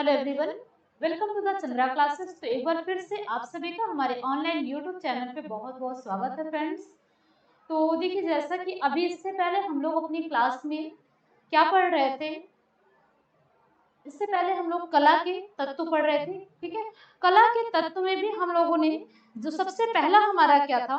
Hello everyone, welcome to the Chandra classes. तो एक बार फिर से आप सभी का हमारे ऑनलाइन यूट्यूब चैनल पे बहुत बहुत स्वागत है फ्रेंड्स। तो देखिए, जैसा कि अभी इससे पहले हम लोग अपनी क्लास में क्या पढ़ रहे थे, इससे पहले हम लोग कला के तत्व पढ़ रहे थे। ठीक है, कला के तत्व में भी हम लोगों ने जो सबसे पहला हमारा क्या था,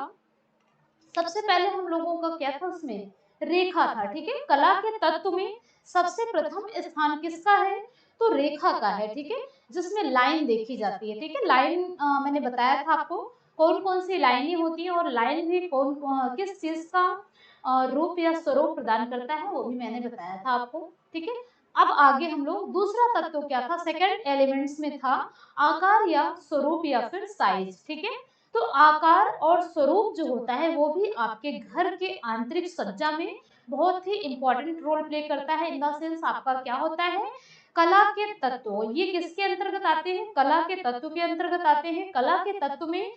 सबसे पहले हम लोगों का क्या था, उसमें रेखा था। ठीक है, कला के तत्व में सबसे प्रथम स्थान किसका है, तो रेखा का है। ठीक है, जिसमें लाइन देखी जाती है। ठीक है, लाइन मैंने बताया था आपको कौन कौन सी लाइनें होती हैं और लाइन भी किस चीज का रूप या स्वरूप प्रदान करता है, वो भी मैंने बताया था आपको। ठीक है, अब आगे हम लोग दूसरा तत्व क्या था, सेकंड एलिमेंट्स में था आकार या स्वरूप या फिर साइज। ठीक है, तो आकार और स्वरूप जो होता है वो भी आपके घर के आंतरिक सज्जा में बहुत ही इंपॉर्टेंट रोल प्ले करता है। इन द सेंस आपका क्या होता है, कला के तत्व ये किसके अंतर्गत आते हैं, कला के तत्व के अंतर्गत आते हैं। कला के तत्व में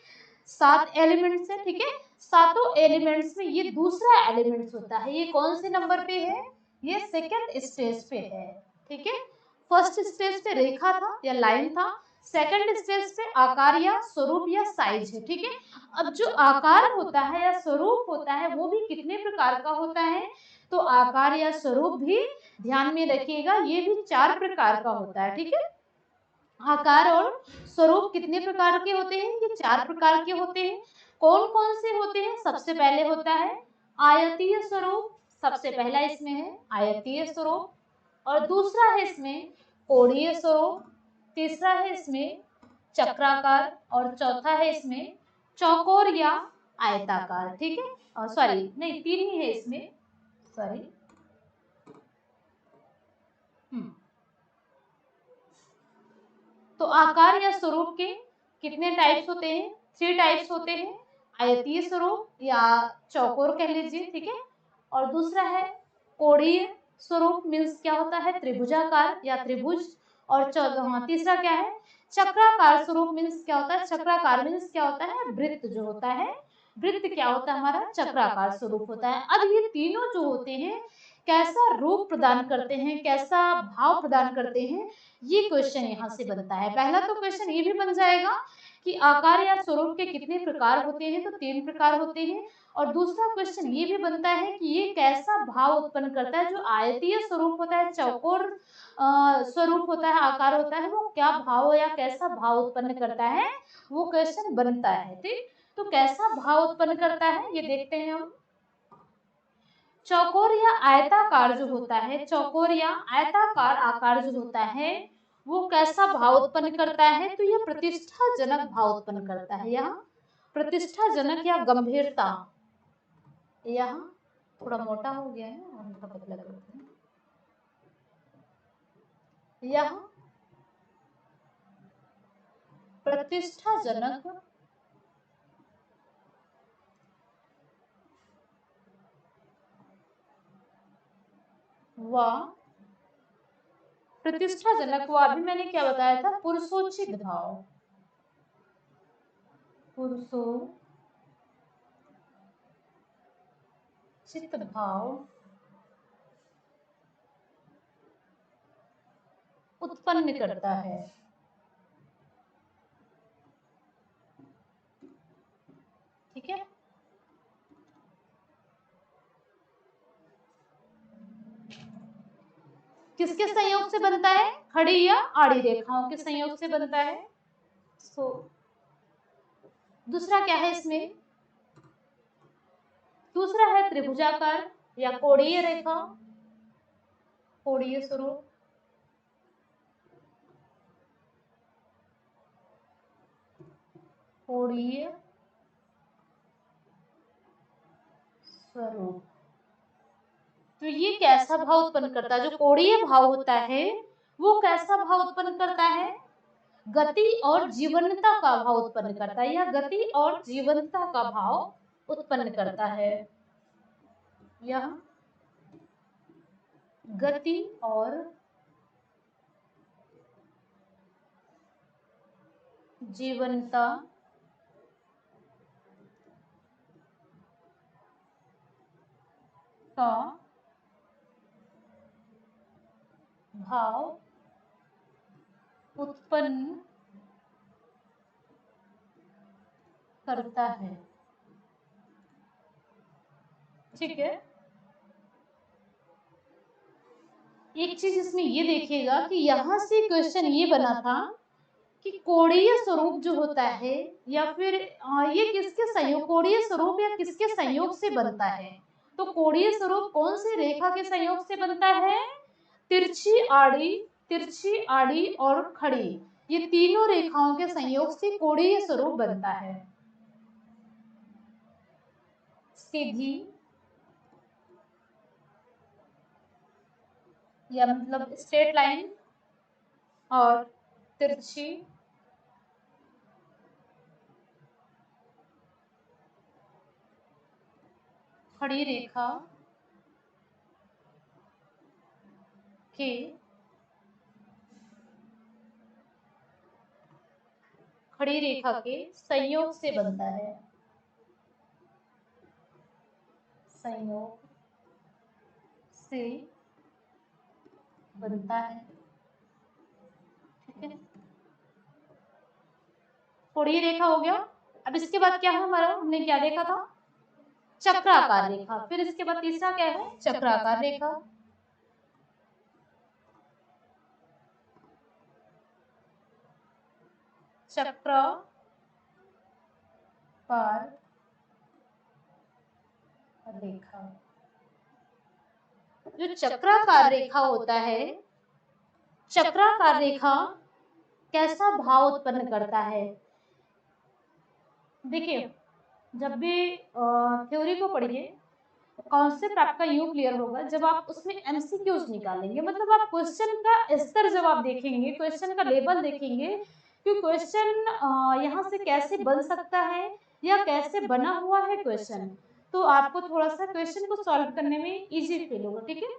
7 एलिमेंट्स है। ठीक है, सातों एलिमेंट्स में ये दूसरा एलिमेंट्स होता है। ये कौन से नंबर पे है, ये सेकंड स्टेज पे है। ठीक है, फर्स्ट स्टेज पे रेखा था या लाइन था, सेकंड स्टेज पे आकार या स्वरूप या साइज है। ठीक है, अब जो आकार होता है या स्वरूप होता है वो भी कितने प्रकार का होता है, तो आकार या स्वरूप भी ध्यान में रखिएगा, ये भी 4 प्रकार का होता है। ठीक है, आकार और स्वरूप कितने प्रकार के होते हैं, ये 4 प्रकार के होते हैं। कौन कौन से होते हैं, सबसे पहले होता है आयतीय स्वरूप, सबसे पहला इसमें है आयतीय स्वरूप, और दूसरा है इसमें कोणीय स्वरूप, तीसरा है इसमें चक्राकार, और चौथा है इसमें चौकोर या आयताकार। ठीक है, सॉरी नहीं, 3 ही है इसमें, सॉरी। तो आकार या स्वरूप के कितने टाइप्स होते हैं, 3 टाइप्स होते हैं, आयतीय स्वरूप या चौकोर कह लीजिए। ठीक है, और दूसरा है कोणीय स्वरूप, मीन्स क्या होता है, त्रिभुजाकार या त्रिभुज, और तीसरा क्या है, चक्राकार स्वरूप, मीन्स क्या होता है, चक्राकार मीन्स क्या होता है, वृत्त जो होता है, वृत्त क्या होता है हमारा, चक्राकार स्वरूप होता है। अब ये तीनों जो होते हैं कैसा रूप प्रदान करते हैं, कैसा भाव प्रदान करते हैं, ये क्वेश्चन यहाँ से बनता है। पहला तो क्वेश्चन ये भी बन जाएगा कि आकार या स्वरूप के कितने प्रकार होते हैं, तो 3 प्रकार होते हैं। और दूसरा क्वेश्चन ये भी बनता है कि ये कैसा भाव उत्पन्न करता है, जो आयतीय स्वरूप होता है, चौकोर स्वरूप होता है, आकार होता है, वो क्या भाव या कैसा भाव उत्पन्न करता है, वो क्वेश्चन बनता है। ठीक, तो कैसा भाव उत्पन्न करता है ये देखते हैं हम। चौकोर या आयताकार जो होता है, चौकोर या आयताकार आकार जो होता है वो कैसा भाव उत्पन्न करता है, तो यह प्रतिष्ठाजनक भाव उत्पन्न करता है। यहाँ प्रतिष्ठाजनक या गंभीरता, यहाँ थोड़ा मोटा हो गया है और थोड़ा पतला करते हैं, यहाँ प्रतिष्ठाजनक व प्रतिष्ठाजनक व, अभी मैंने क्या बताया था, पुरुषोचित भाव, पुरुषोचित भाव उत्पन्न करता है। ठीक है, किसके संयोग से बनता है, खड़ी या आड़ी रेखाओं के संयोग से बनता है। तो दूसरा क्या है इसमें, दूसरा है त्रिभुजाकार या कोणीय रेखा, कोणीय स्वरूप, कोणीय स्वरूप। तो ये कैसा भाव उत्पन्न करता है, जो कोणीय भाव होता है वो कैसा भाव उत्पन्न करता है, गति और जीवंतता का भाव उत्पन्न करता है, या गति और जीवंतता का भाव उत्पन्न करता है। यह गति और जीवंतता का भाव उत्पन्न करता है। ठीक है, एक चीज इसमें ये देखिएगा कि यहाँ से क्वेश्चन ये बना था कि कोणीय स्वरूप जो होता है या फिर ये किसके संयोग, कोणीय स्वरूप या किसके संयोग से बनता है। तो कोणीय स्वरूप कौन सी रेखा के संयोग से बनता है? तिरछी आड़ी और खड़ी, ये तीनों रेखाओं के संयोग से कोणीय स्वरूप बनता है। सीधी या मतलब स्ट्रेट लाइन और तिरछी खड़ी रेखा के संयोग से बनता है। संयोग से बनता है। ठीक है, कोणीय रेखा हो गया। अब इसके बाद क्या है हमारा, हमने क्या देखा था? चक्राकार रेखा। फिर इसके बाद तीसरा क्या है? चक्राकार रेखा। चक्राकार रेखा, जो चक्राकार रेखा होता है, चक्राकार रेखा कैसा भाव उत्पन्न करता है? देखिए, जब भी थ्योरी को पढ़िए, कॉन्सेप्ट आपका यूं क्लियर होगा जब आप उसमें एमसीक्यूज निकालेंगे, मतलब आप क्वेश्चन का स्तर जब आप देखेंगे, क्वेश्चन का लेवल देखेंगे कि क्वेश्चन यहाँ से कैसे बन सकता है या कैसे बना हुआ है क्वेश्चन, तो आपको थोड़ा सा क्वेश्चन को सॉल्व करने में इजी फील होगा। ठीक है,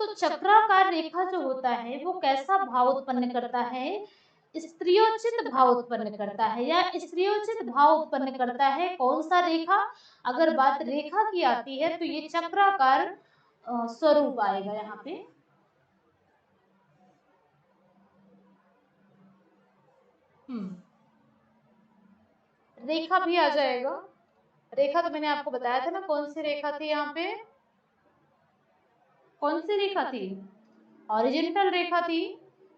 तो चक्राकार रेखा जो होता है वो कैसा भाव उत्पन्न करता है? स्त्रियोचित भाव उत्पन्न करता है, या स्त्रियोचित भाव उत्पन्न करता है कौन सा रेखा? अगर बात रेखा की आती है तो ये चक्राकार स्वरूप आएगा यहाँ पे। रेखा भी आ जाएगा। रेखा तो मैंने आपको बताया था ना, कौन सी रेखा थी यहाँ पे? कौन सी रेखा थी? हॉरिजॉन्टल रेखा थी।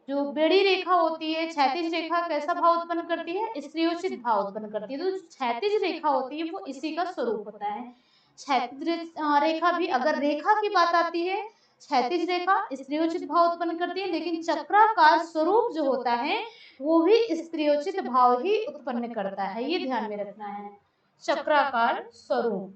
जो बेड़ी रेखा होती है, क्षैतिज रेखा कैसा भाव उत्पन्न करती है? स्त्रियोचित भाव उत्पन्न करती है। तो क्षैतिज रेखा होती है वो इसी का स्वरूप होता है। क्षैतिज रेखा भी, अगर रेखा की बात आती है, क्षैतिज रेखा स्त्रियोचित भाव उत्पन्न करती है, लेकिन चक्राकार स्वरूप जो होता है वो भी स्त्रियोचित भाव ही उत्पन्न करता है। ये ध्यान में रखना है, चक्राकार स्वरूप।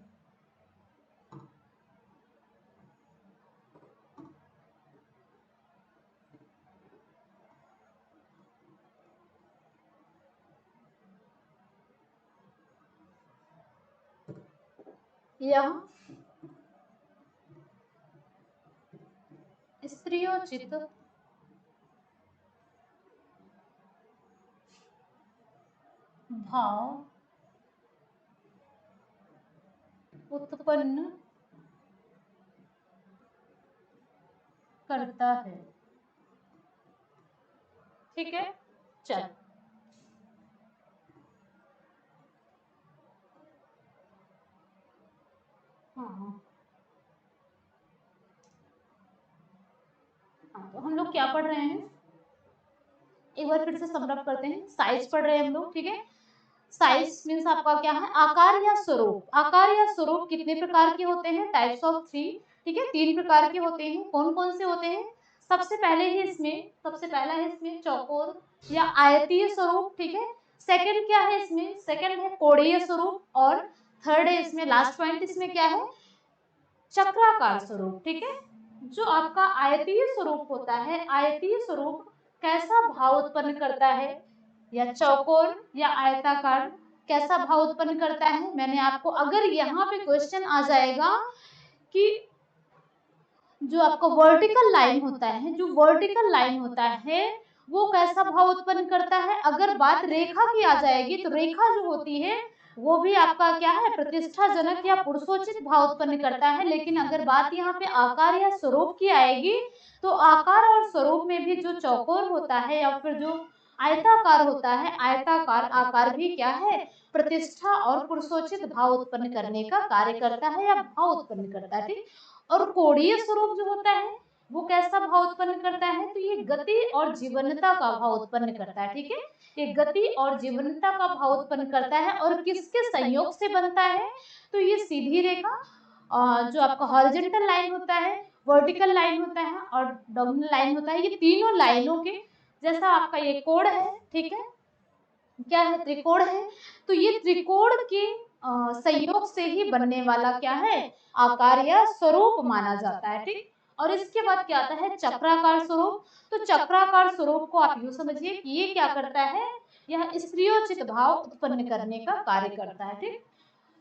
यह स्त्रियोचित भाव उत्पन्न करता है। ठीक है, चल तो हम लोग क्या पढ़ रहे हैं, एक बार फिर से समराइज करते हैं। साइज पढ़ रहे हैं हम लोग। ठीक है, साइज मीन्स आपका क्या है? आकार या स्वरूप। आकार या स्वरूप कितने प्रकार के होते हैं? Types of 3। ठीक है, 3 प्रकार के होते हैं। कौन कौन से होते हैं? सबसे पहला है इसमें चौकोर या आयतीय स्वरूप। ठीक है, सेकंड क्या है इसमें? सेकंड है कोणीय स्वरूप, और थर्ड है इसमें, लास्ट पॉइंट इसमें क्या है? चक्राकार स्वरूप। ठीक है, जो आपका आयतीय स्वरूप होता है, आयतीय स्वरूप कैसा भाव उत्पन्न करता है? या चौकोर या आयताकार कैसा भाव उत्पन्न करता है? मैंने आपको, अगर यहाँ पे क्वेश्चन आ जाएगा कि जो आपका वर्टिकल लाइन होता है, जो वर्टिकल लाइन होता है वो कैसा भाव उत्पन्न करता है, अगर बात रेखा की आ जाएगी तो रेखा जो होती है वो भी आपका क्या है, प्रतिष्ठाजनक या पुरुषोचित भाव उत्पन्न करता है। लेकिन अगर बात यहाँ पे आकार या स्वरूप की आएगी तो आकार और स्वरूप में भी जो चौकोर होता है या फिर जो आयताकार होता है, आयताकार आकार भी क्या है, प्रतिष्ठा और पुरुषोचित भाव उत्पन्न करने का कार्य करता है या भाव उत्पन्न करता है। ठीक। और कोणीय स्वरूप जो होता है वो कैसा भाव उत्पन्न करता है, तो ये गति और जीवनता का भाव उत्पन्न करता है। ठीक है, ये गति और जीवनता का भाव उत्पन्न करता है। और किसके संयोग से बनता है, तो ये सीधी रेखा, जो आपका हॉरिजॉन्टल लाइन होता है, वर्टिकल लाइन होता है और डायगोनल लाइन होता है, ये तीनों लाइनों के जैसा आपका ये कोण है। ठीक है, क्या है, त्रिकोण है। तो ये त्रिकोण के संयोग से ही बनने वाला क्या है, आकार या स्वरूप माना जाता है। ठीक। और इसके बाद क्या आता है, चक्राकार स्वरूप। तो चक्राकार स्वरूप को आप यूं समझिए कि ये क्या करता है, यह स्त्रियोचित भाव उत्पन्न करने का कार्य करता है। ठीक।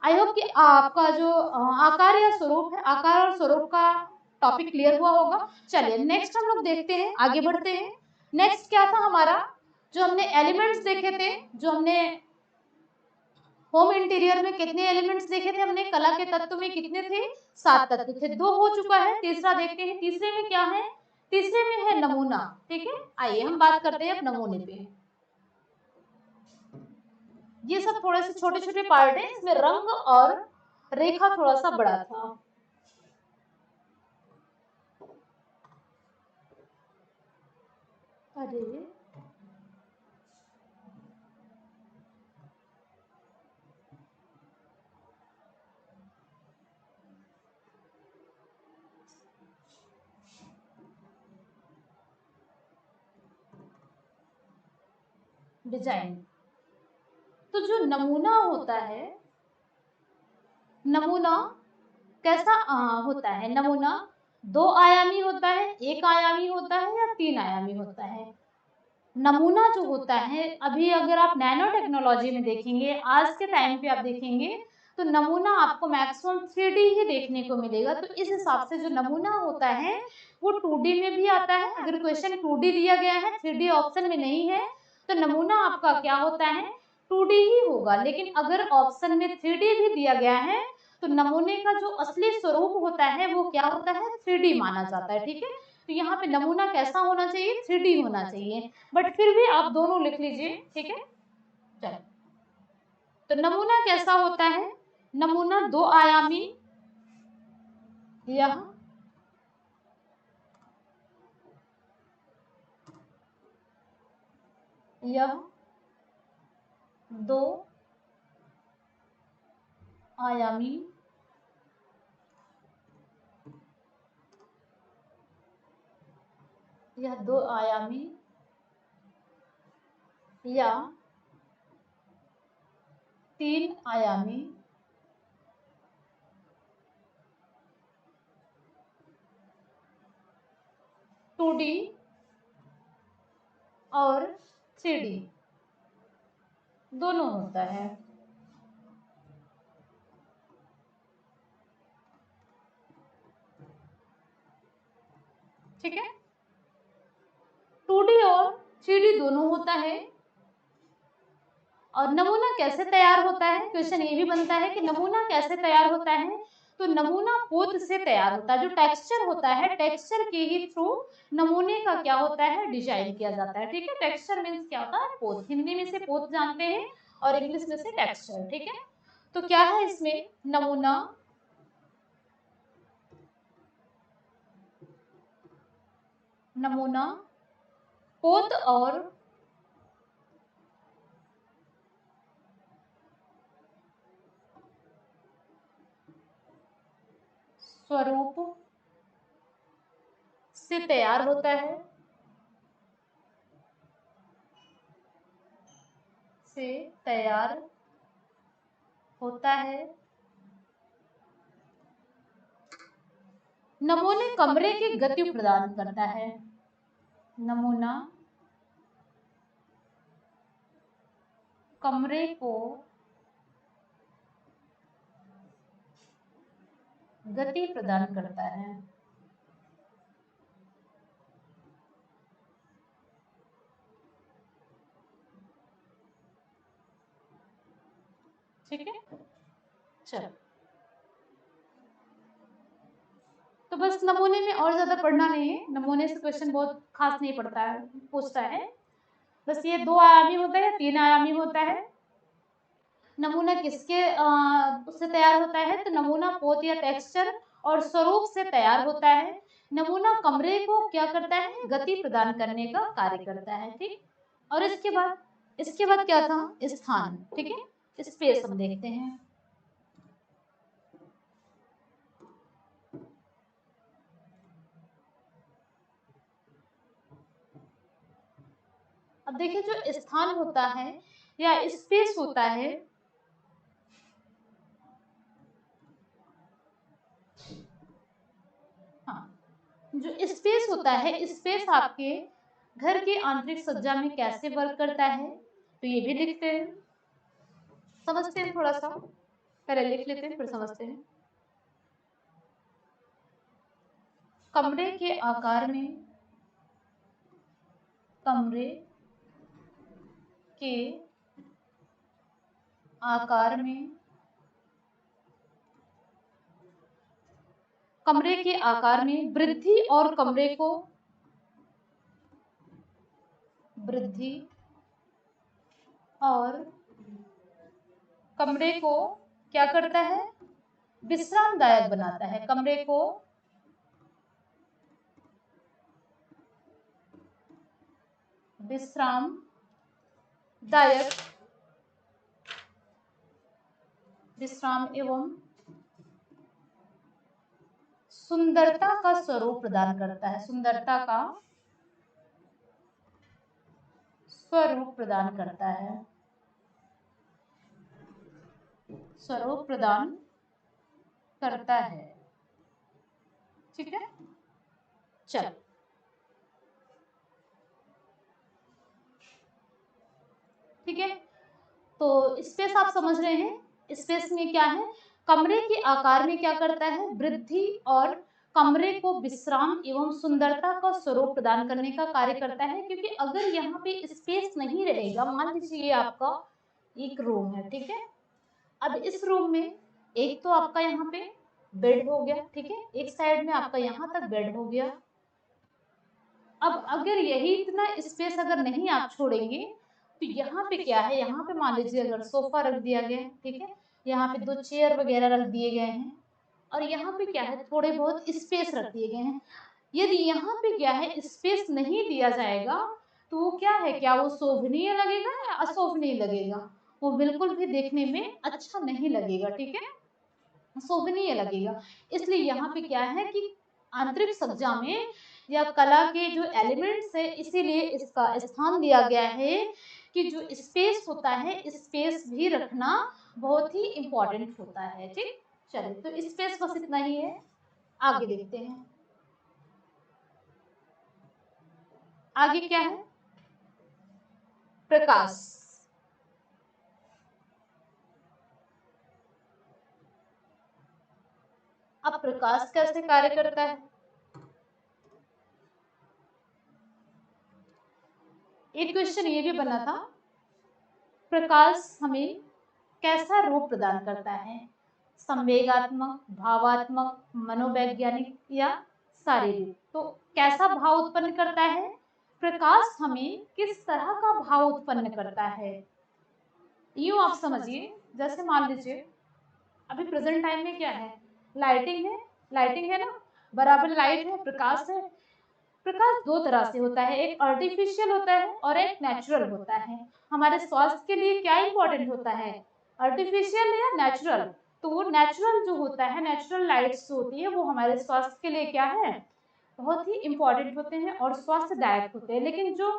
आई होप कि आपका जो आकार या स्वरूप है, आकार और स्वरूप का टॉपिक क्लियर हुआ होगा। चलिए नेक्स्ट हम लोग देखते हैं, आगे बढ़ते हैं। नेक्स्ट क्या था हमारा, जो हमने एलिमेंट्स देखे थे, जो हमने होम इंटीरियर में कितने एलिमेंट्स देखे थे हमने, कला के तत्व में कितने थे, 7 तत्व थे। 2 हो चुका है, तीसरा देखते हैं। तीसरे में क्या है, तीसरे में है नमूना। ठीक है, आइए हम बात करते हैं अब नमूने पे। ये सब थोड़े से छोटे छोटे पार्ट है, इसमें रंग और रेखा थोड़ा सा बड़ा था। अरे डिजाइन, तो जो नमूना होता है, नमूना कैसा होता है, नमूना 2 आयामी होता है, 1 आयामी होता है या 3 आयामी होता है। नमूना जो होता है, अभी अगर आप नैनो टेक्नोलॉजी में देखेंगे, आज के टाइम पे आप देखेंगे तो नमूना आपको मैक्सिमम 3D ही देखने को मिलेगा। तो इस हिसाब से जो नमूना होता है वो 2D में भी आता है। अगर क्वेश्चन 2D दिया गया है, 3D ऑप्शन में नहीं है, तो नमूना आपका क्या होता है, 2D ही होगा। लेकिन अगर ऑप्शन में 3D भी दिया गया है तो नमूने का जो असली स्वरूप होता है वो क्या होता है, 3D माना जाता है। ठीक है, तो यहाँ पे नमूना कैसा होना चाहिए, 3D होना चाहिए। बट फिर भी आप दोनों लिख लीजिए। ठीक है, चलो, तो नमूना कैसा होता है, नमूना 2 आयामी, यह यह 2 आयामी, यह 2 आयामी या 3 आयामी, टू डी और 3D दोनों होता है। ठीक है, 2D और 3D दोनों होता है। और नमूना कैसे तैयार होता है, क्वेश्चन ये भी बनता है कि नमूना कैसे तैयार होता है। तो नमूना पोत से तैयार होता है, जो टेक्सचर होता है, टेक्सचर के ही थ्रू नमूने का क्या होता है, डिजाइन किया जाता है। ठीक है, टेक्सचर मीन्स क्या होता है, पोत, हिंदी में से पोत जानते हैं और इंग्लिश में से टेक्सचर। ठीक है, तो क्या है इसमें, नमूना नमूना पोत और स्वरूप से तैयार होता है, से तैयार होता है। नमूने कमरे की गति प्रदान करता है, नमूना कमरे को गति प्रदान करता है। ठीक है, चलो। तो बस नमूने में और ज्यादा पढ़ना नहीं है, नमूने से क्वेश्चन बहुत खास नहीं पड़ता है, पूछता है। बस ये 2 आयामी होता है, 3 आयामी होता है। नमूना किसके उससे तैयार होता है? तो नमूना पोत या टेक्सचर और स्वरूप से तैयार होता है। नमूना कमरे को क्या करता है? गति प्रदान करने का कार्य करता है, ठीक। और इसके बाद क्या था? स्थान, ठीक है, स्पेस हम देखते हैं। अब देखिए, जो स्थान होता है या स्पेस होता है, हाँ, जो स्पेस होता है, स्पेस आपके घर की आंतरिक सज्जा में कैसे वर्क करता है, तो ये भी लिखते हैं, समझते हैं। थोड़ा सा पहले लिख लेते हैं, फिर समझते हैं। कमरे के आकार में, कमरे के आकार में, कमरे के आकार में वृद्धि और कमरे को वृद्धि और कमरे को क्या करता है? विश्रामदायक बनाता है। कमरे को विश्रामदायक, विश्राम एवं सुंदरता का स्वरूप प्रदान करता है। सुंदरता का स्वरूप प्रदान करता है, स्वरूप प्रदान करता है, ठीक है। चलो, ठीक है। तो स्पेस आप समझ रहे हैं, स्पेस में क्या है? कमरे के आकार में क्या करता है? वृद्धि और कमरे को विश्राम एवं सुंदरता का स्वरूप प्रदान करने का कार्य करता है। क्योंकि अगर यहाँ पे स्पेस नहीं रहेगा, मान लीजिए ये आपका एक रूम है, ठीक है। अब इस रूम में एक तो आपका यहाँ पे बेड हो गया, ठीक है, एक साइड में आपका यहाँ तक बेड हो गया। अब अगर यही इतना स्पेस अगर नहीं आप छोड़ेंगे, तो यहाँ पे क्या है? यहाँ पे मान लीजिए अगर सोफा रख दिया गया है, ठीक है, यहाँ पे 2 चेयर वगैरह रख दिए गए हैं, और यहाँ पे क्या है? थोड़े बहुत स्पेस रख दिए गए हैं। यदि यहाँ पे क्या है? स्पेस नहीं दिया जाएगा, तो वो क्या है? क्या वो शोभनीय लगेगा या अशोभनीय लगेगा? वो बिल्कुल भी देखने में अच्छा नहीं लगेगा, ठीक है, शोभनीय लगेगा। इसलिए यहाँ पे क्या है कि आंतरिक सज्जा में या कला के जो एलिमेंट्स है, इसीलिए इसका स्थान दिया गया है कि जो स्पेस होता है, स्पेस भी रखना बहुत ही इम्पोर्टेंट होता है, ठीक। चलिए, तो स्पेस बस इतना ही है, आगे देखते हैं। आगे क्या है? प्रकाश। अब प्रकाश कैसे कार्य करता है? एक क्वेश्चन ये भी बना था, प्रकाश हमें कैसा रूप प्रदान करता है? संवेगात्मक, भावात्मक, मनोवैज्ञानिक या शारीरिक? तो कैसा भाव उत्पन्न करता है? प्रकाश हमें किस तरह का भाव उत्पन्न करता है? यूं आप समझिए, जैसे मान लीजिए अभी प्रेजेंट टाइम में क्या है? लाइटिंग है, लाइटिंग है ना, बराबर लाइट है, प्रकाश है। प्रकाश 2 तरह से होता है, एक आर्टिफिशियल होता है और एक नेचुरल होता है। हमारे स्वास्थ्य के लिए क्या इंपॉर्टेंट होता है? आर्टिफिशियल या नेचुरल? तो वो नेचुरल जो होता है, नेचुरल लाइट्स जो होती है, वो हमारे स्वास्थ्य के लिए क्या है? बहुत ही इंपॉर्टेंट होते हैं और स्वास्थ्यदायक होते हैं। लेकिन जो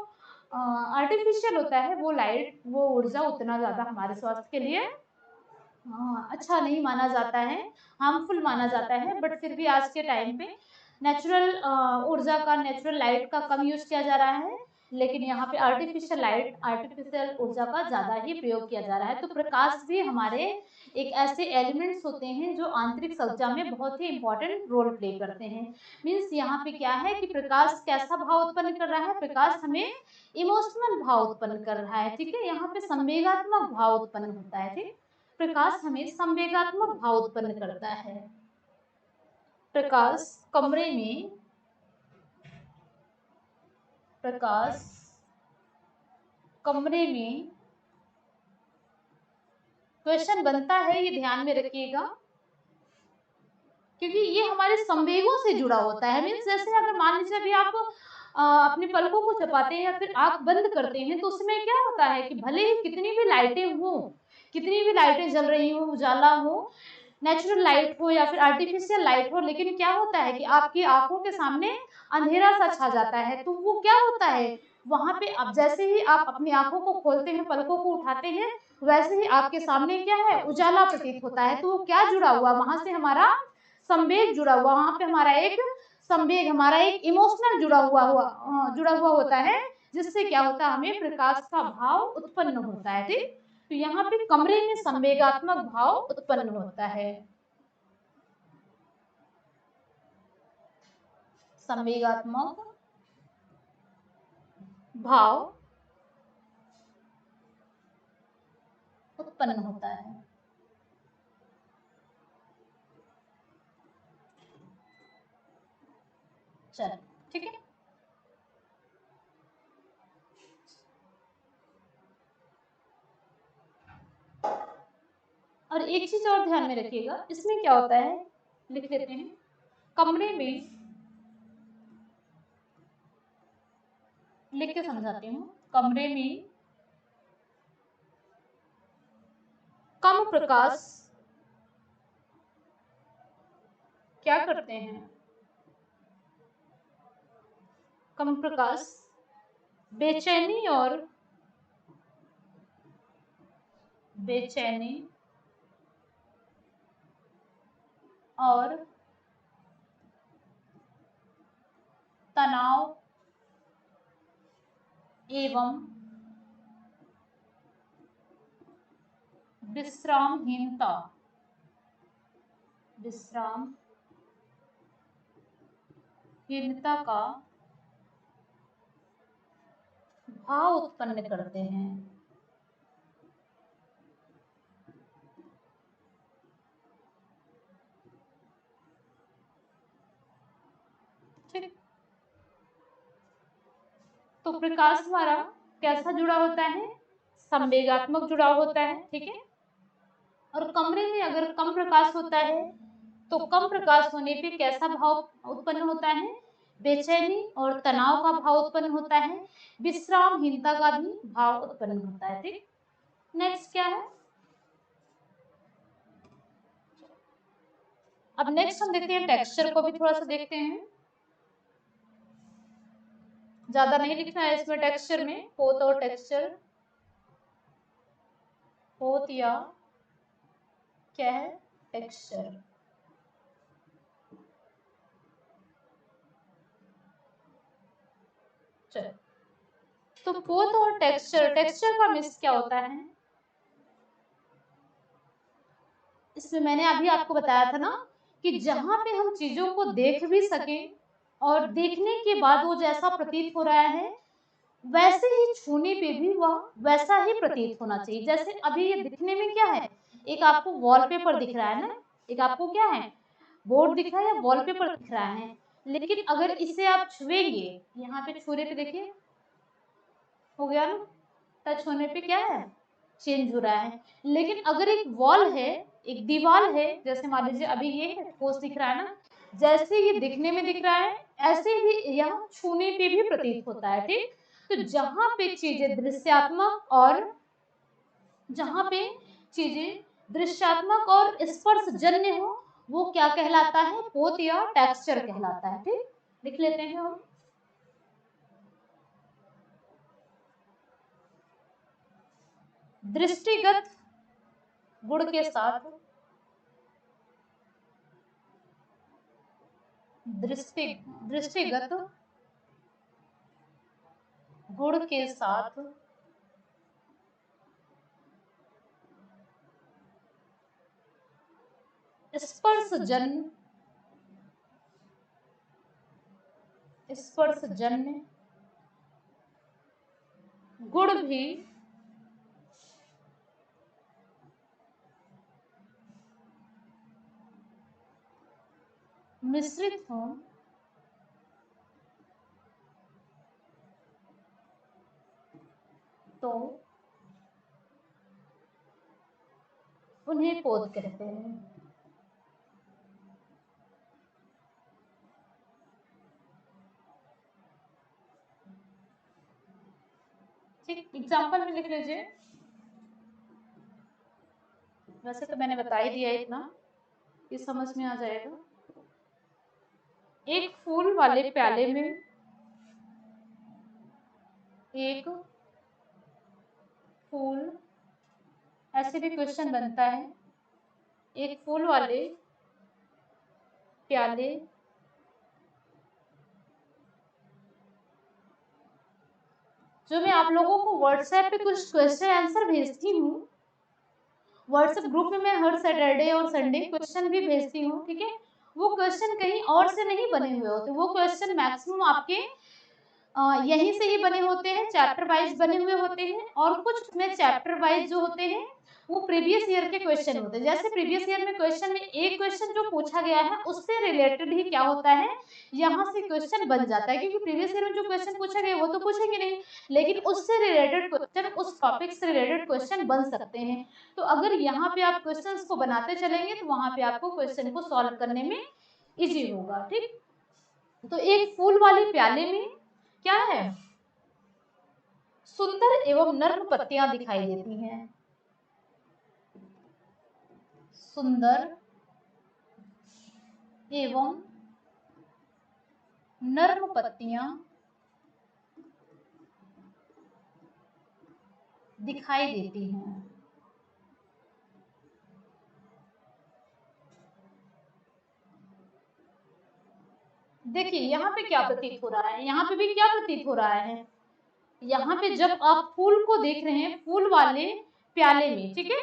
आर्टिफिशियल होता है, वो लाइट, वो ऊर्जा उतना ज्यादा हमारे स्वास्थ्य के लिए अच्छा नहीं माना जाता है, हार्मफुल माना जाता है। बट फिर भी आज के टाइम पे नेचुरल ऊर्जा का, नेचुरल लाइट का कम यूज किया जा रहा है, लेकिन यहाँ पे आर्टिफिशियल लाइट, आर्टिफिशियल ऊर्जा का ज्यादा ही प्रयोग किया जा रहा है। तो प्रकाश भी हमारे एक ऐसे एलिमेंट्स होते हैं जो आंतरिक सज्जा में बहुत ही इंपॉर्टेंट रोल प्ले करते हैं। मीन्स यहाँ पे क्या है कि प्रकाश कैसा भाव उत्पन्न कर रहा है? प्रकाश हमें इमोशनल भाव उत्पन्न कर रहा है, ठीक है। यहाँ पे संवेगात्मक भाव उत्पन्न होता है, ठीक। प्रकाश हमें संवेगात्मक भाव उत्पन्न करता है। प्रकाश कमरे में क्वेश्चन बनता है, ये ध्यान में रखिएगा, क्योंकि ये हमारे संवेगों से जुड़ा होता है। मीन्स जैसे अगर मान लीजिए अभी आप अपने पलकों को चपाते हैं या फिर आंख बंद करते हैं तो उसमें क्या होता है कि भले ही कितनी भी लाइटें जल रही हो, उजाला हो, नेचुरल लाइट हो या फिर आर्टिफिशियल लाइट हो, लेकिन क्या होता है कि आपकी आंखों के सामने अंधेरा सा छा जाता है। तो वो क्या होता है, वहां पे अब जैसे ही आप अपनी आंखों को खोलते हैं, पलकों को उठाते हैं, वैसे ही आपके सामने क्या है, उजाला प्रतीत होता है। तो वो क्या जुड़ा हुआ, वहां से हमारा संवेग जुड़ा हुआ, वहां पे हमारा एक संवेग, हमारा एक इमोशनल जुड़ा हुआ होता है, जिससे क्या होता है, हमें प्रकाश का भाव उत्पन्न होता है। ठीक, तो यहाँ पे कमरे में संवेगात्मक भाव उत्पन्न होता है। संवेगात्मक भाव उत्पन्न होता है। चलो ठीक है। और एक चीज और ध्यान में रखिएगा, इसमें क्या होता है, लिख लेते हैं, कमरे में, लिख के समझाती हूँ, कमरे में कम प्रकाश क्या करते हैं, कम प्रकाश बेचैनी और तनाव एवं विश्रामहीनता का भाव उत्पन्न करते हैं। ठीक, तो प्रकाश हमारा कैसा जुड़ा होता है, संवेगात्मक जुड़ा होता है। ठीक है, और कमरे में अगर कम प्रकाश होता है तो कम प्रकाश होने पे कैसा भाव उत्पन्न होता है, बेचैनी और तनाव का भाव उत्पन्न होता है, विश्रामहीनता का भी भाव उत्पन्न होता है। ठीक, नेक्स्ट क्या है, अब नेक्स्ट हम देखते हैं, टेक्सचर को भी थोड़ा सा देखते हैं, ज्यादा नहीं लिखना है इसमें टेक्सचर में, पोत और टेक्सचर, पोत या क्या है, टेक्सचर। चलो, तो पोत और टेक्सचर का मिक्स क्या होता है, इसमें मैंने अभी आपको बताया था ना कि जहां पे हम चीजों को देख भी सके और देखने के बाद वो जैसा प्रतीत हो रहा है, वैसे ही छूने पे भी वह वैसा ही प्रतीत होना चाहिए। जैसे अभी ये दिखने में क्या है, एक आपको वॉलपेपर दिख रहा है ना, एक आपको क्या है, बोर्ड दिख रहा है या वॉलपेपर दिख रहा है, लेकिन अगर इसे आप छुएंगे, यहाँ पे छूने पे देखिए हो गया ना, टच होने पे क्या है, चेंज हो रहा है। लेकिन अगर एक वॉल है, एक दीवार है, जैसे मान लीजिए अभी ये ठोस दिख रहा है ना, जैसे ये दिखने में दिख रहा है ऐसे ही यह छूने पे भी प्रतीत होता है। ठीक, तो जहां पे चीजें दृश्यात्मक और स्पर्शजन्य हो, वो क्या कहलाता है, पोत या टेक्सचर कहलाता है। ठीक, लिख लेते हैं हम, दृष्टिगत गुण के साथ दृष्टिगत गुण के साथ स्पर्शजन्य गुण भी मिश्रित हों तो उन्हें पौध कहते हैं। ठीक, एग्जाम्पल में लिख लीजिए। वैसे तो मैंने बता ही दिया इतना कि समझ में आ जाएगा। एक फूल वाले प्याले में एक फूल, ऐसे भी क्वेश्चन बनता है। एक फूल वाले प्याले जो मैं आप लोगों को व्हाट्सएप पे कुछ क्वेश्चन आंसर भेजती हूँ, व्हाट्सएप ग्रुप में मैं हर सैटरडे और संडे क्वेश्चन भी भेजती हूँ, ठीक है। वो क्वेश्चन कहीं और से नहीं बने हुए होते, वो क्वेश्चन मैक्सिमम आपके यहीं से ही बने होते हैं, चैप्टर वाइज बने हुए होते हैं। और कुछ में चैप्टर वाइज जो होते हैं वो प्रीवियस ईयर के क्वेश्चन होते हैं। जैसे प्रीवियस ईयर में क्वेश्चन में एक क्वेश्चन जो पूछा गया है उससे रिलेटेड ही क्या होता है, यहाँ से क्वेश्चन बन जाता है। क्योंकि प्रीवियस ईयर में जो क्वेश्चन पूछा गया वो तो पूछेंगे नहीं, लेकिन उससे रिलेटेड क्वेश्चन, उस टॉपिक से रिलेटेड क्वेश्चन बन सकते हैं। तो अगर यहाँ पे आप क्वेश्चन को बनाते चलेंगे तो वहां पे आपको क्वेश्चन को सॉल्व करने में इजी होगा, ठीक। तो एक फूल वाले प्याले में क्या है, सुंदर एवं नर्म पत्तियां दिखाई देती हैं। सुंदर एवं नर्म पत्तियां दिखाई देती हैं। देखिए यहाँ पे क्या प्रतीत हो रहा है, यहाँ पे भी क्या प्रतीत हो रहा है, यहाँ पे जब आप फूल को देख रहे हैं फूल वाले प्याले में, ठीक है,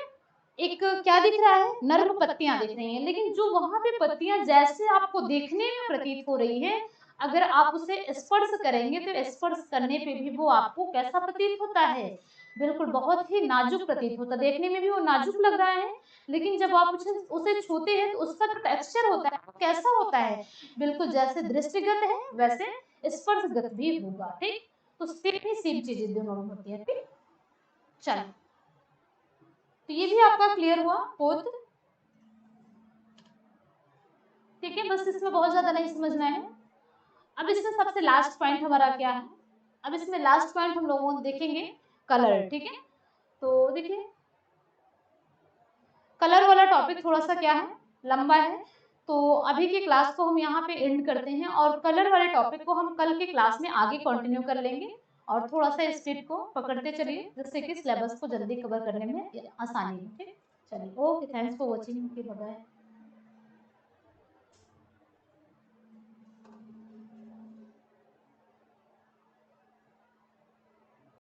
एक क्या दिख रहा है, नर्म पत्तियां दिख रही हैं। लेकिन जो वहां पे पत्तियां जैसे आपको देखने में प्रतीत हो रही है, अगर आप उसे स्पर्श करेंगे तो स्पर्श करने पे भी वो आपको कैसा प्रतीत होता है, बिल्कुल बहुत ही नाजुक प्रतीत होता है। देखने में भी वो नाजुक लग रहा है, लेकिन जब आप उसे छूते हैं तो उसका जो टेक्सचर होता है कैसा होता है, बिल्कुल जैसे दृष्टिगत है वैसे स्पर्शगत भी होगा, ठीक। तो सेम ही सेम चीजें दोनों में होती है, ठीक। चलिए, तो ये भी आपका क्लियर हुआ पोत, ठीक है। बस इसमें बहुत ज्यादा नहीं समझना है। अब इसमें सबसे लास्ट पॉइंट हमारा क्या है, अब इसमें लास्ट पॉइंट हम लोग देखेंगे कलर, ठीक है। तो देखिए कलर वाला टॉपिक थोड़ा सा क्या है, लंबा है, तो अभी की क्लास को हम यहाँ पे एंड करते हैं और कलर वाले टॉपिक को हम कल की क्लास में आगे कंटिन्यू कर लेंगे। और थोड़ा सा स्पीड को पकड़ते चलिए जिससे कि सिलेबस को जल्दी कवर करने में आसानी हो, ठीक। चलिए, okay, thanks for watching, bye.